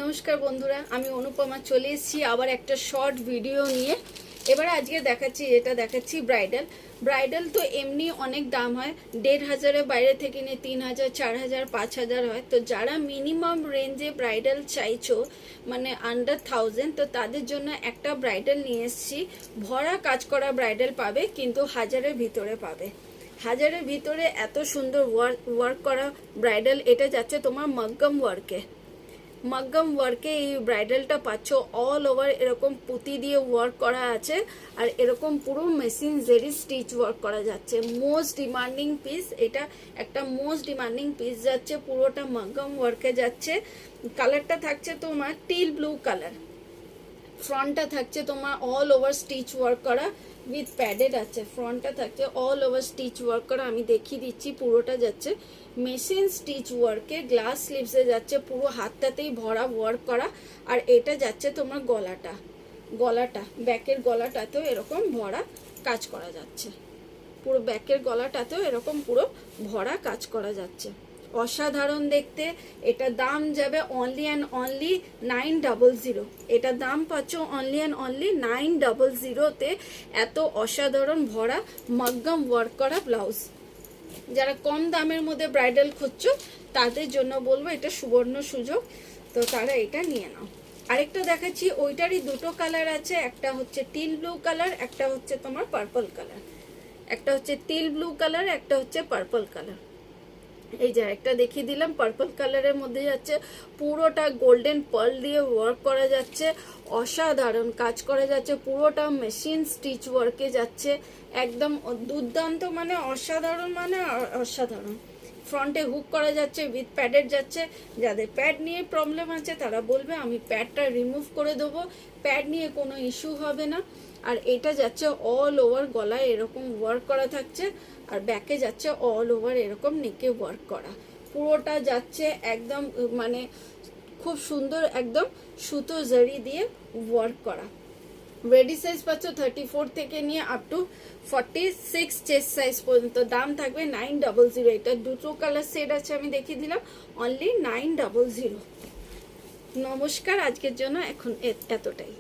নমস্কার বন্ধুরা, আমি অনুপমা চলে এসেছি আবার একটা শর্ট ভিডিও নিয়ে। এবারে আজকে দেখাচ্ছি ব্রাইডাল তো এমনি অনেক দাম হয়, 1500-এর বাইরে থেকে নিয়ে 3000, 4000, 5000 হয়। তো যারা মিনিমাম রেঞ্জে ব্রাইডাল চাইছো, মানে আন্ডার 1000, তো তাদের জন্য একটা ব্রাইডাল নিয়ে এসেছি। ভরা কাজ করা ব্রাইডাল পাবে, কিন্তু 1000-এর ভিতরে পাবে। 1000-এর ভিতরে এত সুন্দর ওয়ার্ক করা ব্রাইডাল। এটা যাচ্ছে তোমার মাগ্গাম ওয়ার্কে এই ব্রাইডালটা পাচ্ছ। অল ওভার এরকম পুঁতি দিয়ে ওয়ার্ক করা আছে, আর এরকম পুরো মেশিন জেরি স্টিচ ওয়ার্ক করা যাচ্ছে। মোস্ট ডিমান্ডিং পিস, এটা একটা মোস্ট ডিমান্ডিং পিস যাচ্ছে, পুরোটা মাগ্গাম ওয়ার্কে যাচ্ছে। কালারটা থাকছে তোমার টিল ব্লু কালার। ফ্রন্টটা থাকছে তোমার অল ওভার স্টিচ ওয়ার্ক করা উইথ প্যাডেড আছে। ফ্রন্টটা থাকছে অল ওভার স্টিচ ওয়ার্ক করা, আমি দেখিয়ে দিচ্ছি। পুরোটা যাচ্ছে মেশিন স্টিচ ওয়ার্কে, গ্লাস স্লিভসে যাচ্ছে, পুরো হাতটাতেই ভরা ওয়ার্ক করা। আর এটা যাচ্ছে তোমার গলাটা ব্যাকের গলাটাতেও এরকম ভরা কাজ করা যাচ্ছে। পুরো ব্যাকের গলাটাতেও এরকম পুরো ভরা কাজ করা যাচ্ছে। অসাধারণ দেখতে। এটা দাম যাবে অনলি অ্যান্ড অনলি 900। এটা দাম পাচ্ছ অনলি অ্যান্ড অনলি 900-তে। এত অসাধারণ ভরা মাগ্গাম ওয়ার্ক করা ব্লাউজ। যারা কম দামের মধ্যে ব্রাইডাল খুঁজছো তাদের জন্য বলবো এটা সুবর্ণ সুযোগ, তো তারা এটা নিয়ে নাও। আরেকটা দেখাচ্ছি, ওইটারই দুটো কালার আছে, একটা হচ্ছে টিল ব্লু কালার, একটা হচ্ছে তোমার পার্পল কালার। একটা হচ্ছে টিল ব্লু কালার, একটা হচ্ছে পার্পল কালার। এই যে একটা দেখিয়ে দিলাম, পার্পল কালারের মধ্যে যাচ্ছে, পুরোটা গোল্ডেন পার্ল দিয়ে ওয়ার্ক করা যাচ্ছে। অসাধারণ কাজ করা যাচ্ছে, পুরোটা মেশিন স্টিচ ওয়ার্কে যাচ্ছে। একদম দুর্দান্ত, মানে অসাধারণ। ফ্রন্টে হুক করা যাচ্ছে, উইথ প্যাডেড যাচ্ছে। যাদের প্যাড নিয়ে প্রবলেম আছে তারা বলবে আমি প্যাডটা রিমুভ করে দেবো, প্যাড নিয়ে কোনো ইস্যু হবে না। আর এটা যাচ্ছে অল ওভার গলায় এরকম ওয়ার্ক করা থাকছে, আর ব্যাকে যাচ্ছে অল ওভার এরকম নেকে ওয়ার্ক করা। পুরোটা যাচ্ছে একদম মানে খুব সুন্দর, একদম সুতো জড়ি দিয়ে ওয়ার্ক করা। রেডি সাইজ পাচ্ছ 34 থেকে নিয়ে আপ টু 46 চেস্ট সাইজ পর্যন্ত। দাম থাকবে 900। এটা দুটো কালার সেট আছে, আমি দেখিয়ে দিলাম, অনলি 900। নমস্কার, আজকের জন্য এখন এতটাই।